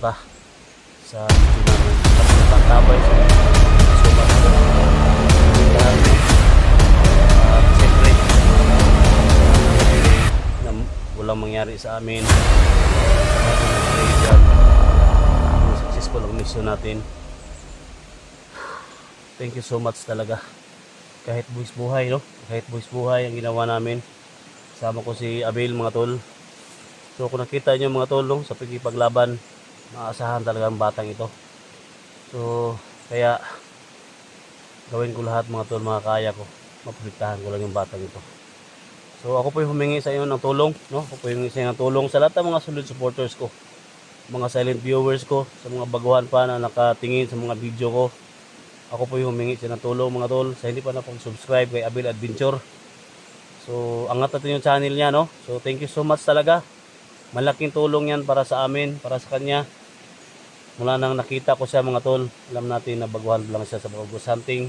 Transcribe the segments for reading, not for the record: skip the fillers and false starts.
suporta sa video namin. Pagkatabay sa sumat lahat. At siyempre na walang mangyari sa amin. Successful ang mission natin. Thank you so much talaga. Kahit buwis buhay, no? Kahit buwis buhay ang ginawa namin. Sama ko si Abel, mga tol. So kung nakita nyo mga tol, no, sa pagkipaglaban, maasahan talaga ang batang ito. So kaya gawin ko lahat mga tol, mga kaya ko. Maprotektahan ko lang yung batang ito. So ako po yung humingi sa inyo ng tulong, no? Ako po yung humingi sa inyo ng tulong sa lahat ng mga solid supporters ko, mga silent viewers ko, sa mga baguhan pa na nakatingin sa mga video ko. Ako po yung humingi sa inyo ng tulong mga tol, sa hindi pa nakapag-subscribe kay Abel Adventure. So angat natin yung channel niya, no? So thank you so much talaga. Malaking tulong yan para sa amin, para sa kanya. Mula nang nakita ko siya mga tol, alam natin na baguhan lang siya sa ghost hunting.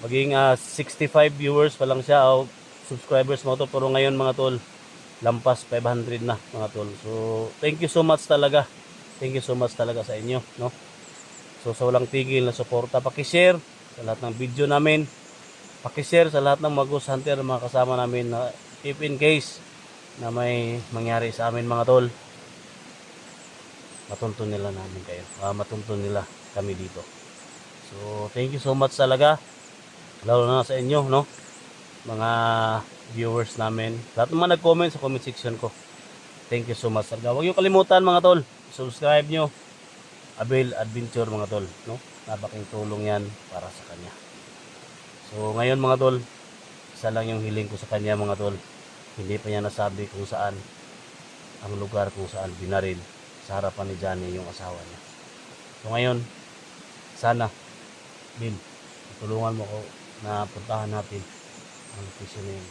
Maging 65 viewers pa lang siya o subscribers mga tol, pero ngayon mga tol, lampas 500 na mga tol. So thank you so much talaga. Thank you so much talaga sa inyo, no? So sa walang tigil na suporta, paki-share sa lahat ng video namin. Paki-share sa lahat ng mga ghost hunter, mga kasama namin, na if in case na may mangyari sa amin mga tol, matuntun nila namin kayo, matuntun nila kami dito. So thank you so much talaga, lalo na sa inyo, no, mga viewers namin, lahat naman nag-comment sa comment section ko. Thank you so much talaga. Huwag nyo kalimutan mga tol, subscribe nyo Abel Adventure mga tol, no? Napaking tulong yan para sa kanya. So ngayon mga tol, isa lang yung hiling ko sa kanya mga tol. Hindi pa niya nasabi kung saan ang lugar kung saan binaril sa harapan ni Johnny yung asawa niya. So ngayon, sana Bill, tulungan mo ko na puntahan natin ang location na yun.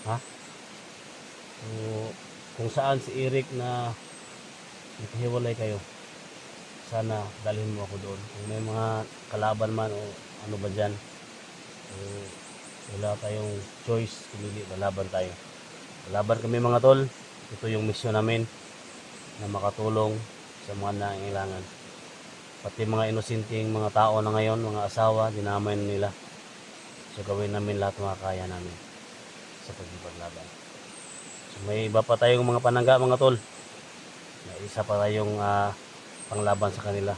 Ha? So kung saan si Eric na naghiwalay kayo, sana dalhin mo ako doon. Kung may mga kalaban man o ano ba dyan, so wala tayong choice, kumili, lalaban tayo. Lalaban kami mga tol. Ito yung mission namin, na makatulong sa mga nangailangan. Pati mga inosenteng mga tao na ngayon, mga asawa, dinamay nila. So gawin namin lahat mga kaya namin sa pagpaglaban. So may iba pa tayong mga panangga mga tol. May isa pa tayong panglaban sa kanila.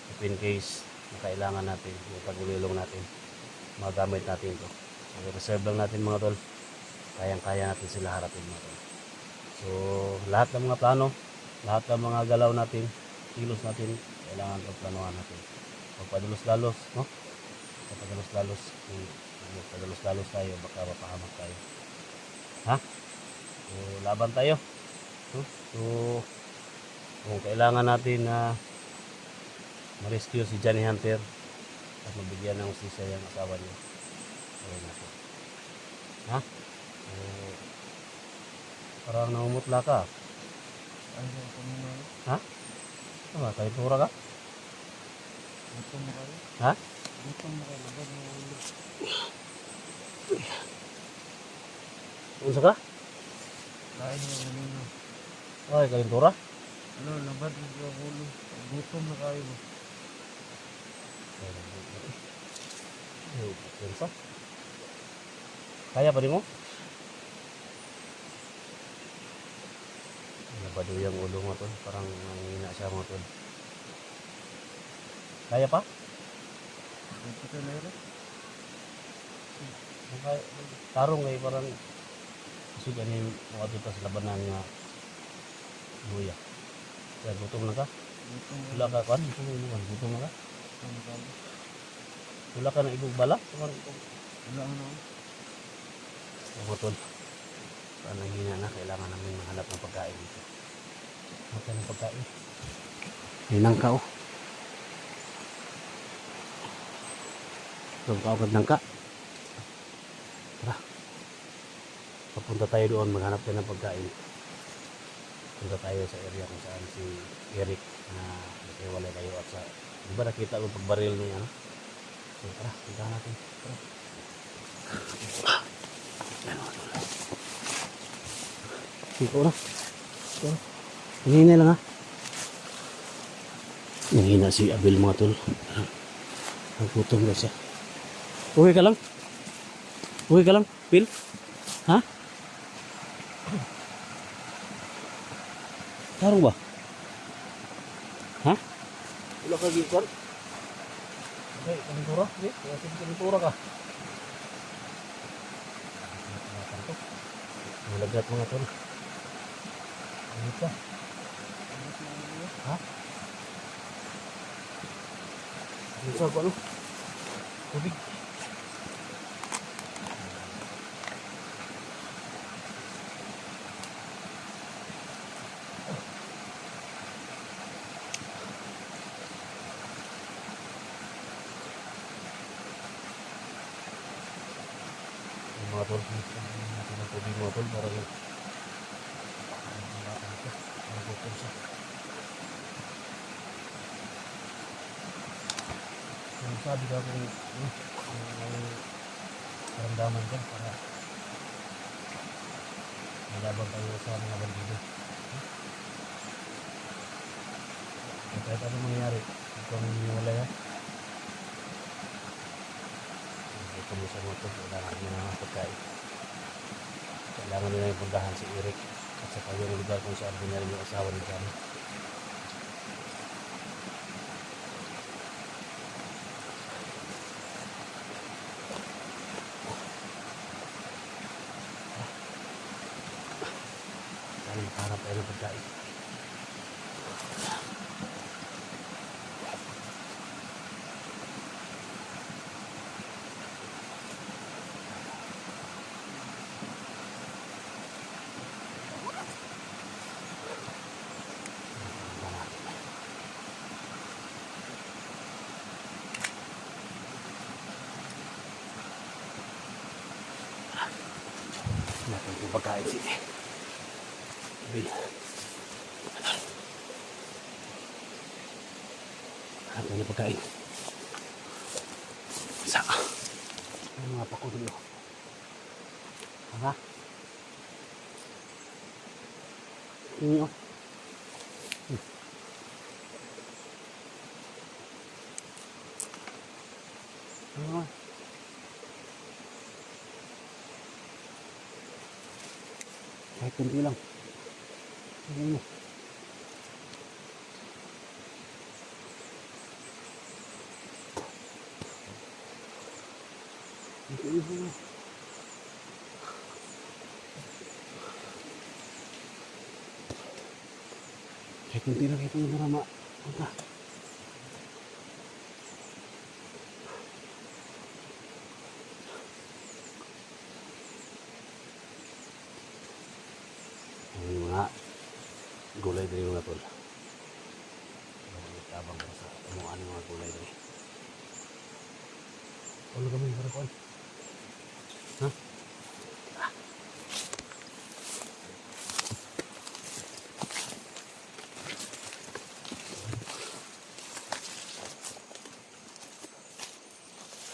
If in case na kailangan natin, yung pagulilong natin, magamit natin ito. So, reserve lang natin mga tol. Kayang-kaya natin sila harapin mga tol. So lahat ng mga plano, lahat ng mga galaw natin, kilos natin, kailangan pagplanuhan natin. Pagpadalos-dalos, no? Pagpadalos-dalos, kung pagpadalos-dalos tayo, baka mapahamak tayo. Ha? So laban tayo. So kung kailangan natin na ma-rescue si Johnny Hunter at mabigyan ng ustisya yung asawa niya, gawin natin. Ha? So, parang namumutla ka. Ha? Ano ba? Kalitura ka? Ha? Unsa ka? Ay, kalitura? Ano, labad mo sa ulo. Gutom na kayo mo. Unsa? Kaya pa rin mo? Nabado yung ulo mo tol. Parang nangina siya mo tol. Kaya pa? Ito ka na yun. Tarong ngayon parang kasi ganyan mga dito sa labanan nga luya. Kaya gutom na ka? Gutom na. Wala ka kan? Gutom na ka? Wala ka na ibog bala? Wala ano. Mga tol. Parang nanghina na. Kailangan namin mahanap ng pagkain dito. Hanap ng pagkain. Hinang ka oh. Doon ka agad ng ka. Tara. Papunta tayo doon. Maghanap tayo ng pagkain. Punta tayo sa area kung saan si Eric na naghiwalay kayo at sa di ba nakita ko pagbaril niya, no? So tara, puntahan natin. Tara. Yan o. Siko na. Siko na. Hinihina lang ha. Nanghina si Abel mga tol. Nagputong na siya. Okay ka lang? Okay ka lang, Bill? Ha? Tarong ba? Ha? Wala ka gikon? Okay, kalintura? Okay, kalintura ka. Malagat mga tol. Ano pa? Ha? Ano sa ano? Tubig. Mga tol, natin ang tubig mga tol para yung nagpupun siya. Yung sabi ka kung may karamdaman dyan para malabang tayo sa mga bandido. Kahit ano mangyari, kung hindi wala yan, ito mo sa moto, kailangan nila ng pagkain. Kailangan nila yung puntahan si Eric at saka yung lugar kung saan binari yung asawa ni Johnny. Kailangan makahanap tayo ng pagkain. Natin yung pagkain si Bill. Natin yung pagkain. Sa ang mga pako dito. Ha? Ini oh. Ano? Kahit kunti lang. Ano? Ito. Kahit kunti lang ito yung marama. Punta. Yung mga gulay din mga tol. Tabang ko sa tumuan ng mga gulay din. Ano kami para kuan? Ha?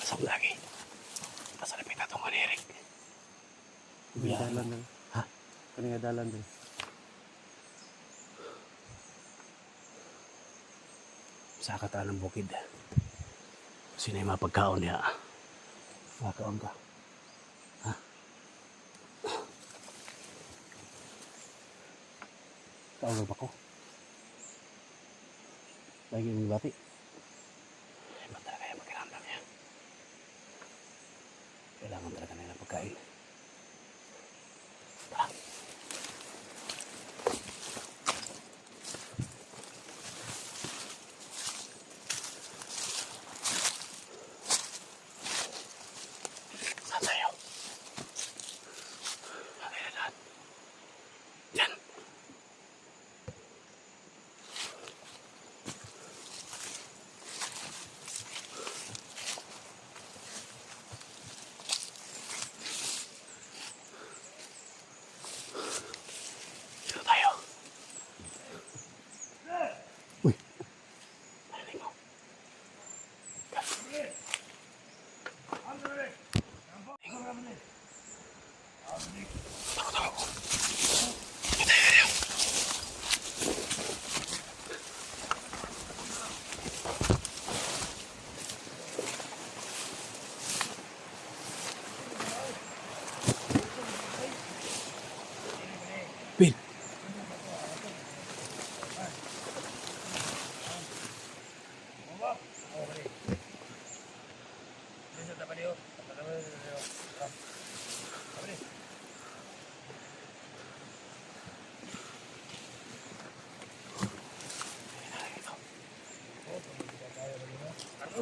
Asam lagi. Asal may tatong ni Eric. Dalan din. Ha? Kanina dalan din. Sa kataan ng bukid. Sino yung mapagkaon niya? Makaon ka. Ha? Kaon ba ko? Lagi yung bati. Iba talaga yung pakiramdam niya. Kailangan talaga na ng pagkain. Tara. Saan tayo? Ayan. Yan. Dito tayo. Uy. Narinig mo. Tago. Dito tayo.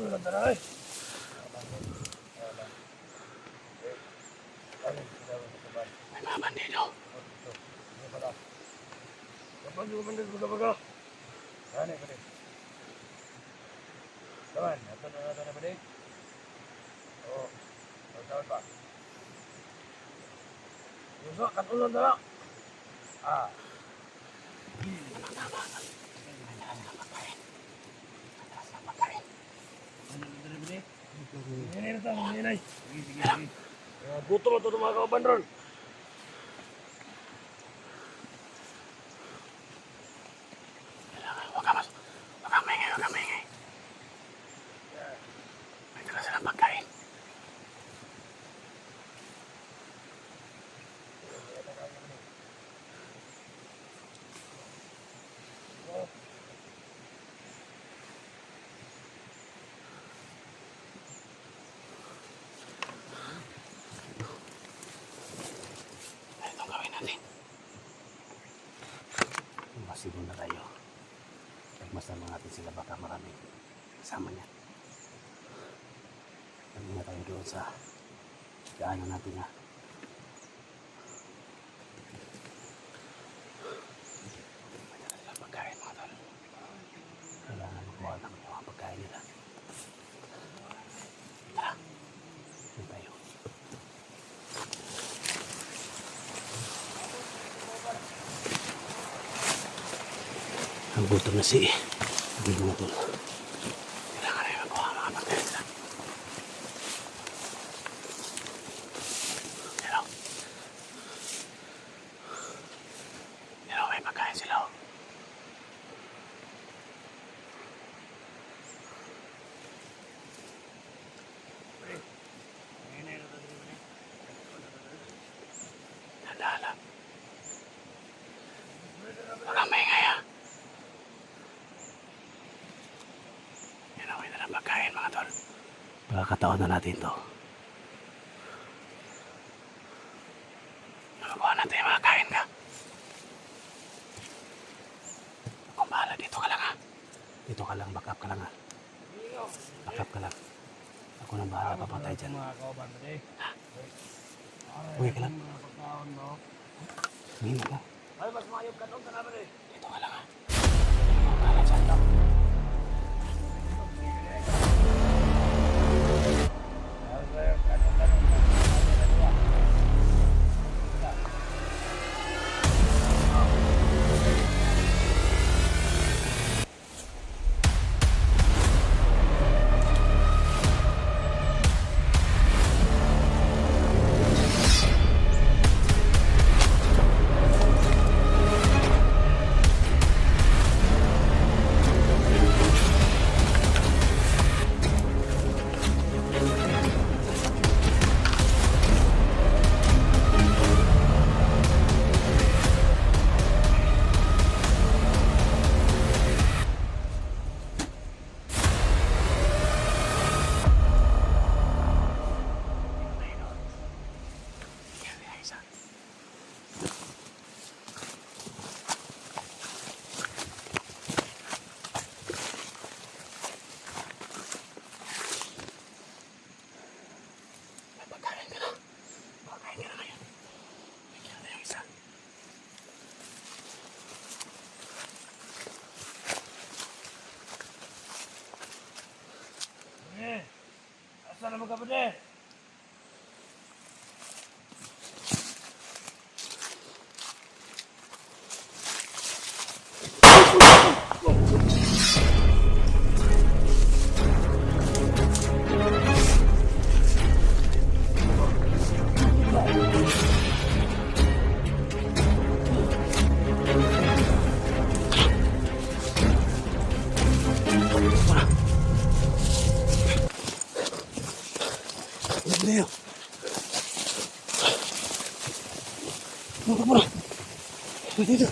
May mga bandido. Kapag yung bandit mo ka Saan eh, pwede? Saan? Ito na pwede? Oo. Saan ba? Yuso, katulong na lang. Ah. Gutom mo ito mga kauban ron. Huwag kang maingay. May dala silang pagkain. Itong gawin natin. Masigo na tayo. Pagmasama natin sila, baka marami kasama niya. Hindi na tayo doon sa daanan natin ha. May dala silang pagkain mga tol. Kailangan makuha namin yung mga pagkain nila. Tara, doon tayo. Ang gutom na si mga tol. Kailangan na yung makuha mga pagkain nila. Pero may pagkain sila oh. Nadala. Baka maingay ha. Yan ang may dalang pagkain mga tol. Pagkakataon na natin to. Makuha natin yung mga kain ka. Kung bahala, dito ka lang ha. Dito ka lang, back up ka lang ha. Back up ka lang. Ako nang bahala, papatay dyan. Ha? Uwi ka lang. Uwi ka lang. Ay, mas mayog ka doon ka naman eh. Dito ka lang ha. Ako bahala dyan. Asa naman ka ba din? Leo. Mura. Dito.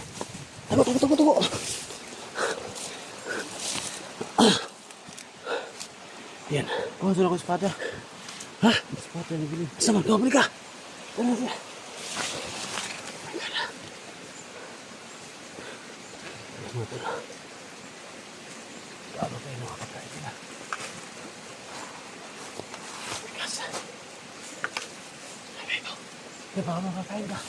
Tunggu. Yan. Oh, sudah aku sepatu. Hah? Sepatu yang dibeli. Sama kau beli kah? Tunggu. Lalu kayo nakapagkain sila. Baka makakain ka.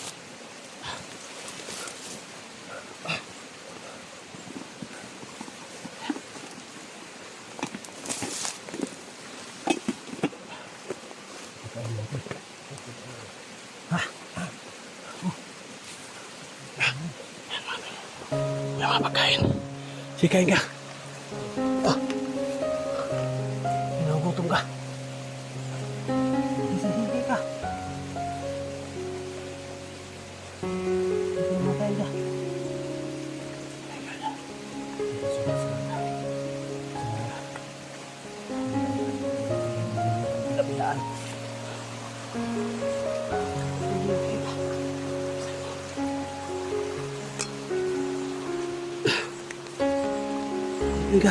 May mga pagkain. Sige, kain ka. Ah. Nagugutom ka. Sige, kain ka. Sige, kain ka. Bilaan. Higa.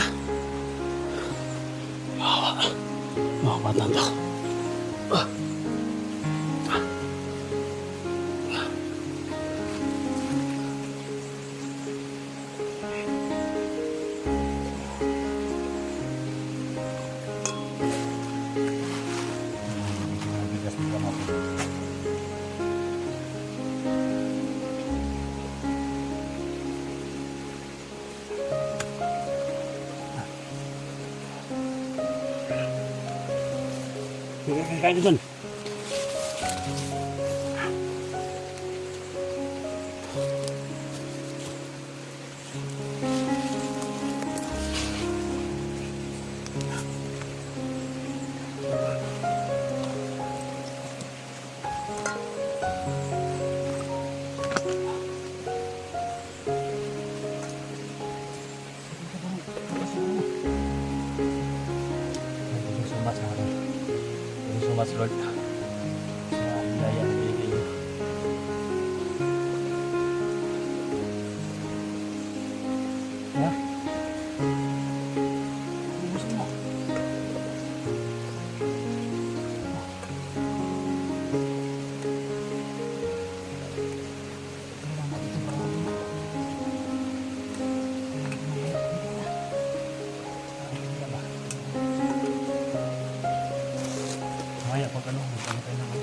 Mga bata to. Kain doon. Mas Lord sa hidayah na binigay niyo. Ha? Gusto mo? Maya pag ano, magpapatay na ako.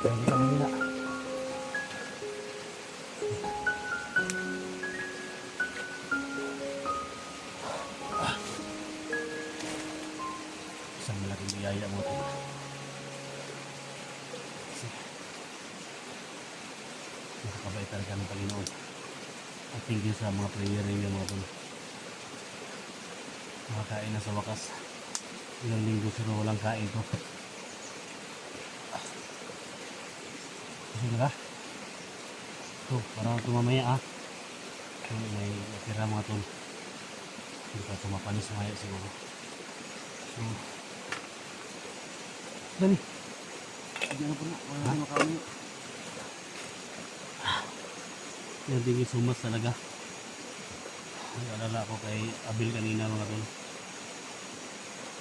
Hindi kami nila. Isang malaking biyaya mo ito. Nakakabait talaga ng Panginoon. At thank you sa mga prayer ninyo mga tol. Makakain na sa wakas. Ilang linggo sila walang kain to. Kasi diba? Ito, parang ito mamaya may natira mga tol. Hindi pa tumapanis mamaya siguro. So, dali. Hindi na po na. Wala na makain. Yan, thank you so much talaga. Nag-alala ako kay Abil kanina mga tol.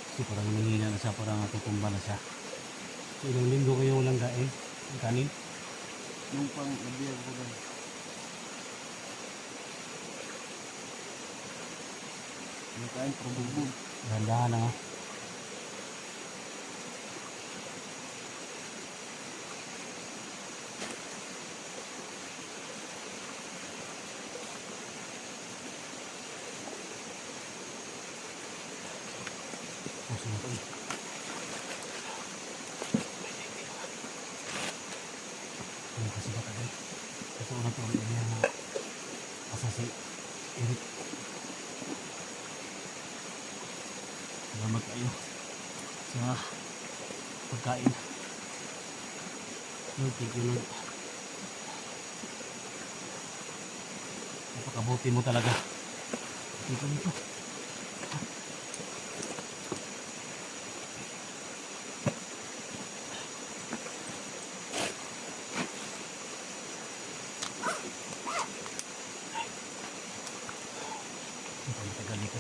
Kasi parang nanghina na siya, parang natutumba na siya. So, ilang linggo kayo walang kanin? Nung pang nabiyag ko ba? Yung kain, probubog. Dahan-dahan na nga. Puso na ito eh. Ano kasi ba tayo? Kasi una ito ang area na asa si Eric. Salamat kayo sa pagkain. Lord, thank you Lord. Napakabuti mo talaga. Dito nito. Tagal dito.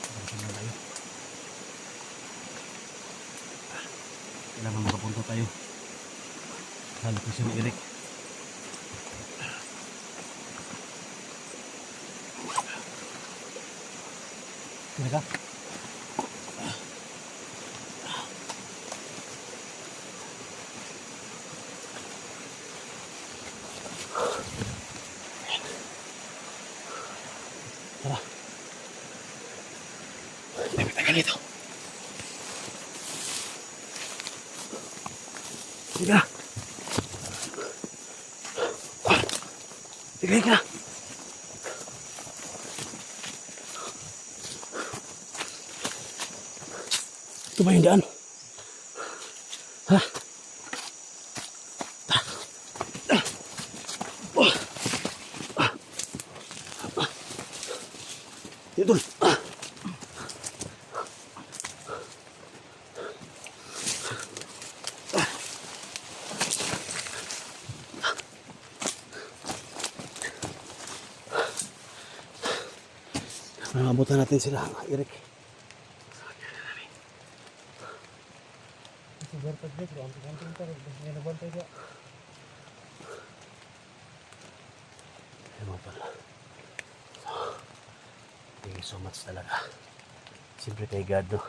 Tagal na tayo. Kailangan makapunta tayo sa lokasyon ni Eric. Sini ka? Tara. Tagal dito. Tiga. Tiga ka. Ito ba yung daan? Ha? Dito. Abutan natin sila, Eric. Thank you so much talaga. Siyempre kay God, no?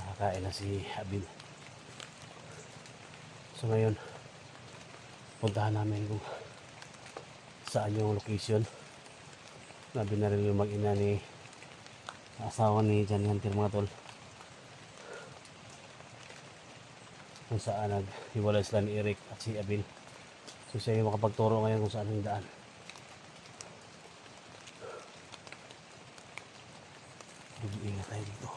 Nakakain na si Abin. So ngayon, puntahan namin kung saan yung location. Nabi na rin yung mag-ina ni asawa ni Jan Hunter, mga tol, kung saan naghiwalay sila ni Eric at si Abin. So siya yung makapagturo ngayon kung saan yung daan. Ingat tayo dito.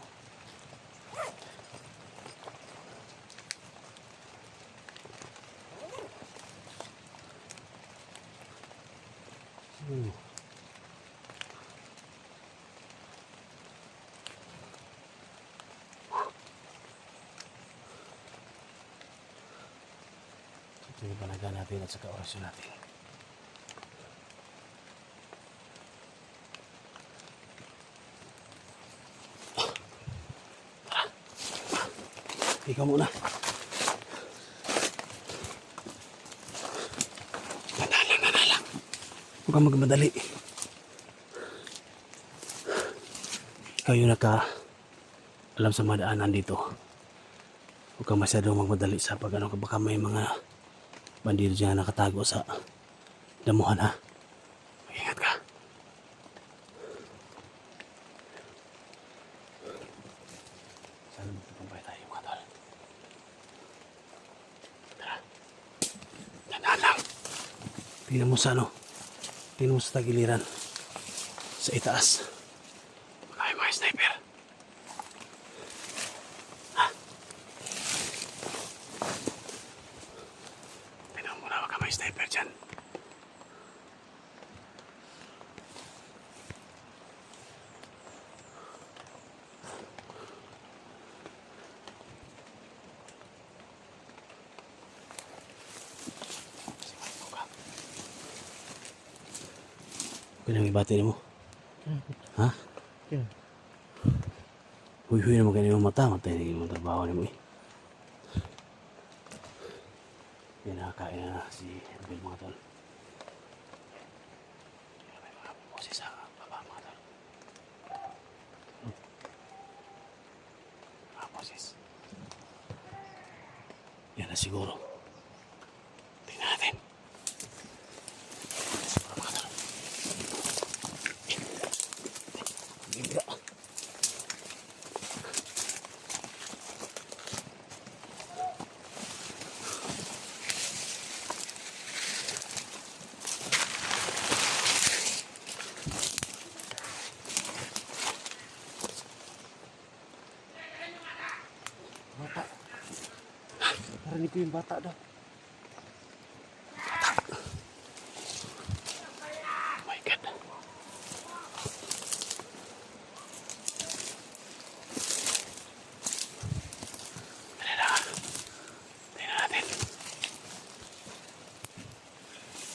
Ito yung panaga natin at saka orasyon natin. Ikaw muna. Nanalang. Huwag kang magmadali. Ikaw yung alam sa mga daanan dito. Huwag kang masyadong magmadali sa pag baka may mga bandido dyan na nakatago sa damuhan, ha. Mag-ingat ka. Sana magtagumpay tayo, mga tol. Tara. Tandaan lang. Tingnan mo sa tingnan mo sa tagiliran. Sa itaas. Baka may mga sniper. Ha? Tingnan mo na, baka may sniper dyan. Kailangan ibati mo. Ha? Yeah. Huy-huy naman kayo yung mata. Matay na yung trabaho ni mo, eh. Yan, nakakain na si Abel, mga tol. Yan, may mga boses sa baba, mga tol. Mga boses. Yan na siguro. Tingnan natin. Siguro, mga tol. Bigla. Bata. Narinig ko yung bata daw. Oh my God. Dali na. Tingnan natin.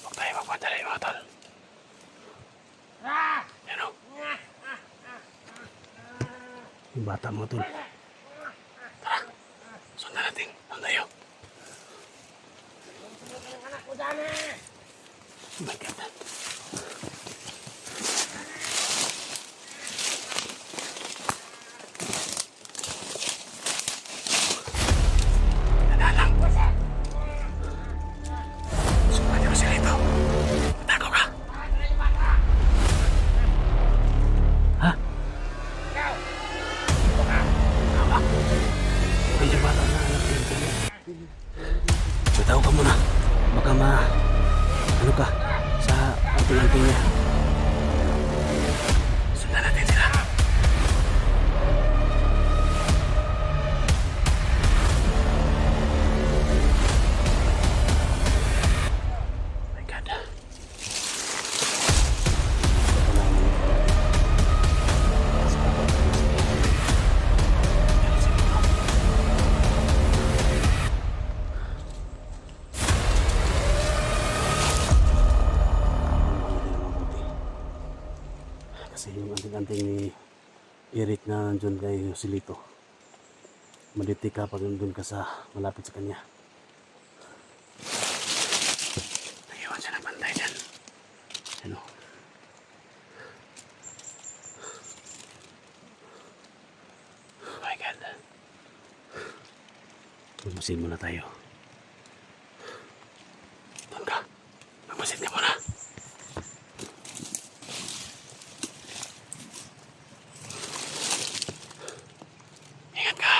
Huwag tayo magmadali, mga tol. Yan o. Yung bata mga tol. Tara, sundan natin. Saan tayo? Oh my God. Nadalang. Sumati mo sila ito. Tago ka. Ha? Hawak. Medyo bata na anak ko yun. Bitaw ka muna. Baka ano ka sa ating-ating niya. Sundan natin sila. My God. Kasi yung anting-anting ni Eric na nandun kay Joselito, malitik ka pag nandun ka sa malapit sa kanya. Naiwan siya ng bantay dyan. Ano? Oh my God. Magmasid muna tayo. Doon ka. Magmasid ka muna. Ingat ka.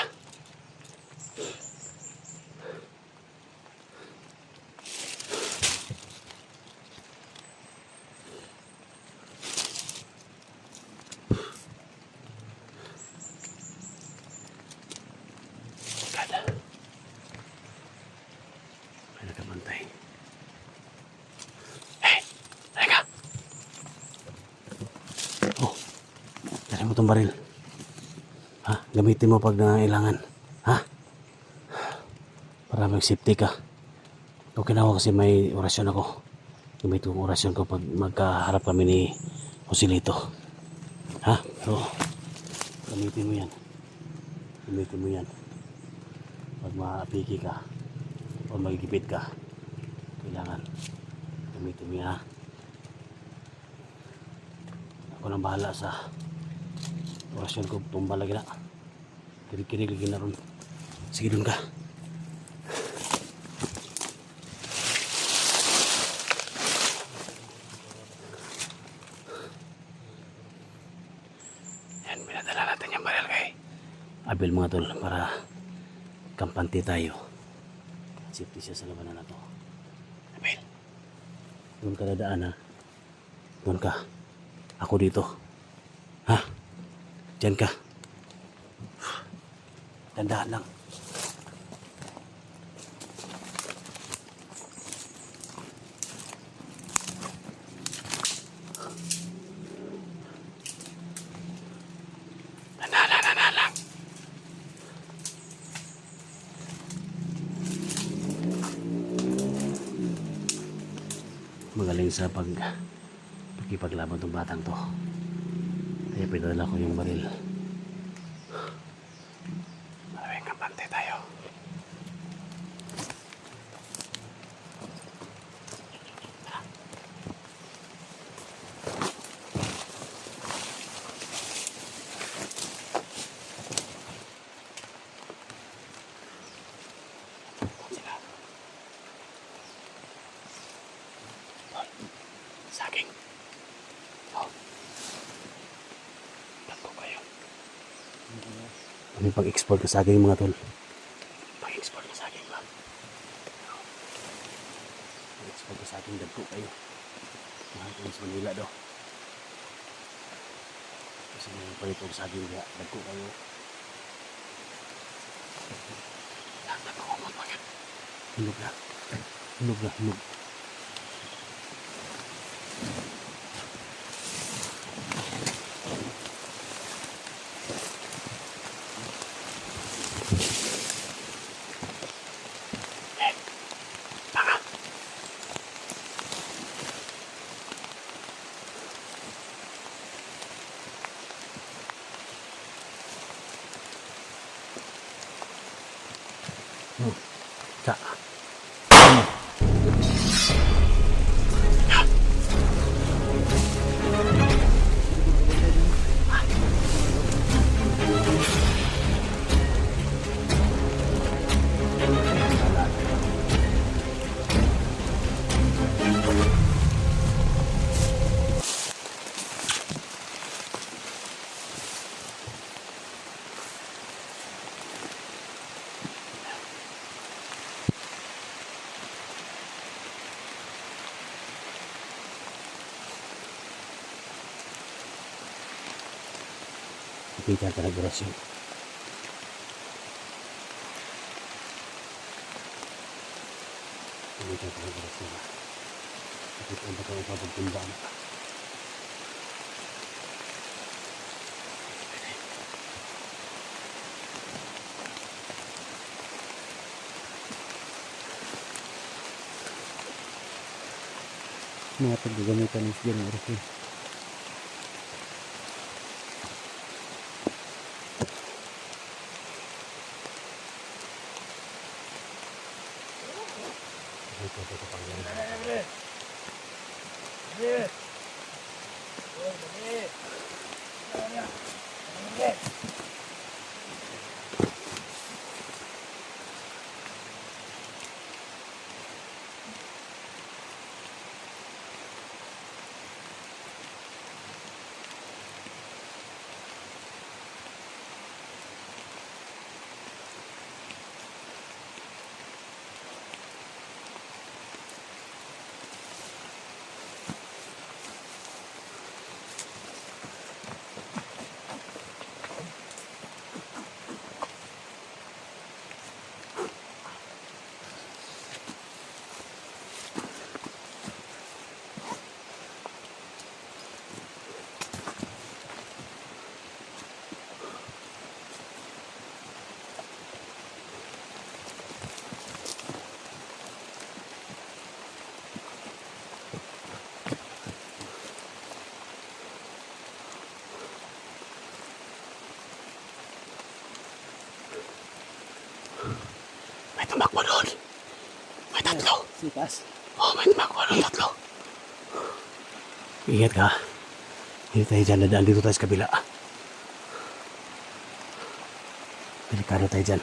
God. May nakabantay. Hey! Teka! Oh! Dali mo itong baril. Ha? Gamitin mo pag nangailangan. Ha? Para mag-safety ka. Okay na ako kasi may orasyon ako. Gamitin ko orasyon ko pag magkaharap kami ni Joselito. Ha? Pero gamitin mo yan. Gamitin mo yan. Pag maapiki ka o magigipit ka, kailangan gamitin mo yan, ha? Ako nang bahala sa orasyon ko. Tumba lagi na. Kirig-kirig lagi na ron. Sige, dun ka. Yan, pinadala natin yung baril kay Abel mga tol para kampante tayo. Safety siya sa labanan na to. Abel, doon ka dadaan, ha? Doon ka. Ako dito. Ha? Diyan ka. Tandaan lang. Tandaan lang. Magaling sa pagkipaglaban tong batang to. Kaya pinadala ko yung baril. Maraming kampante tayo. Sila. Saging. Oh. Tatlo kayo. Ano pag-export ka saging mga tol? Pag-export ka saging ba? Pag-export ka saging, dagko kayo. Mahal ko sa Manila daw. Kasi may palitong saging diya, dagko kayo. Lahat na kumot pa yan. Hinog na. Hinog na, hinog. Sa. Kita ka nag-orasyon. Kita ka nag-orasyon. Kita ba ka mapapagpunta na? Mga paggagamitan ng siya ng orasyon. Ito pangyayon. May tumakbo doon. May tatlo. Sitas. Oh, may tumakbo doon. Tatlo. Ingat ka. Hindi tayo dyan. Nadaan dito tayo sa kabila. Delikado tayo dyan.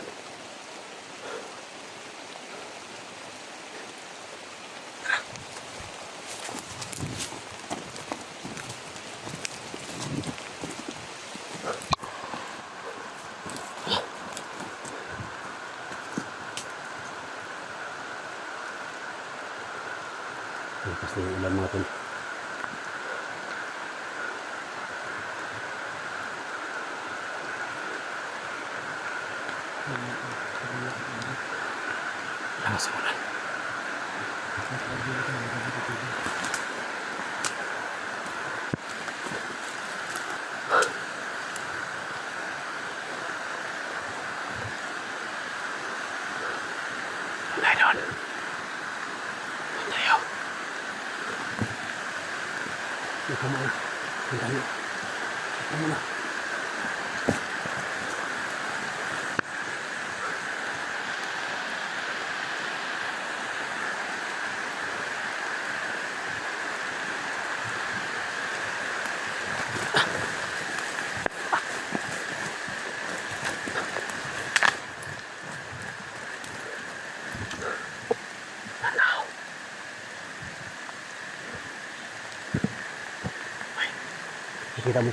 Lakas na yung ulan mga tol. Lakas ang ulan. Tayo doon. Tayo. Ikaw mo. Tayo. Ikaw mo na. Kita mo.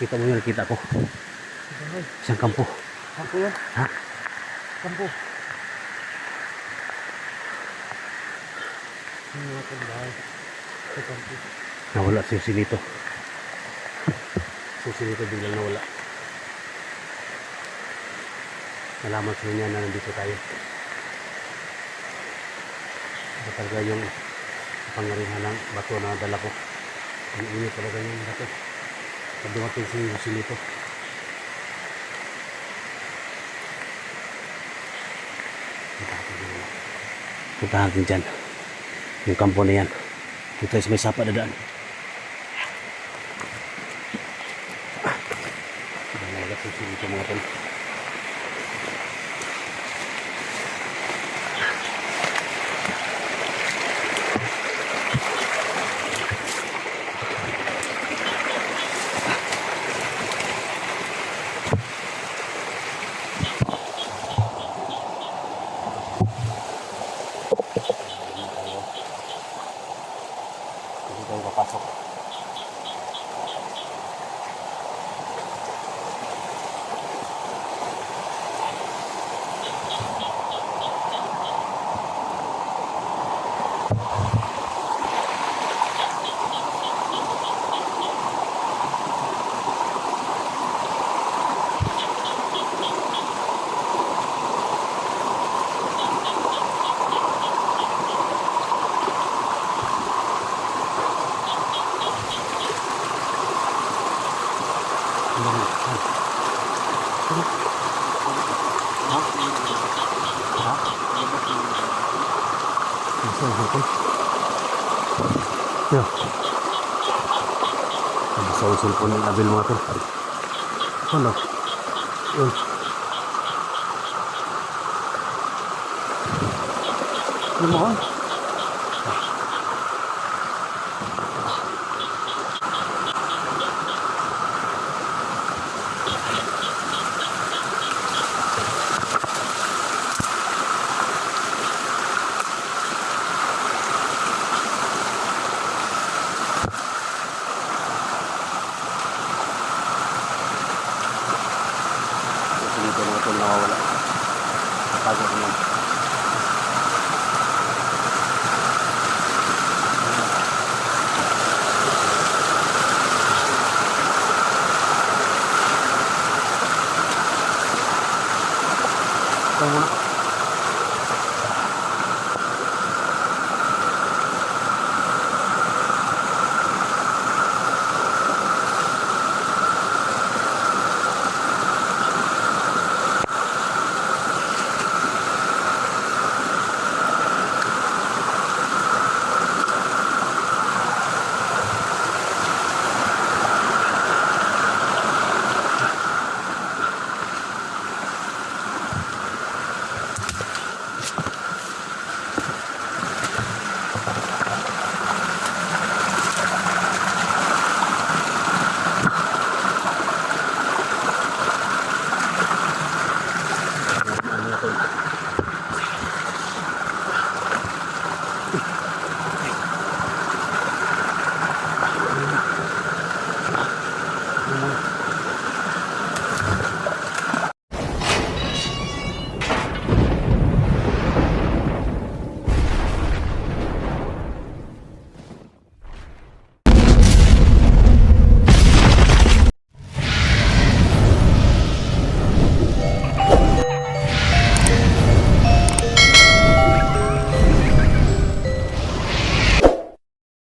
Kita mo yung nakita ko. Isang kampo. Kampo yan? Ha? Kampo. Hindi natin bahay. Sa kampo. Nawala si Silito. Si Silito biglang nawala. Nalaman sa niya na nandito tayo. Ito talaga yung pangyarihan ng bato na dala ko. Ang init talaga yung bato. Pag dumating si Silito. Puntahan natin dyan. Yung kampo na yan. Dito tayo sa may sapa na daan. Nawala si Silito mga tol. tol. Yeah. Nasa yung cellphone ni Abel mga tol. Ano? Yun. Yun mo,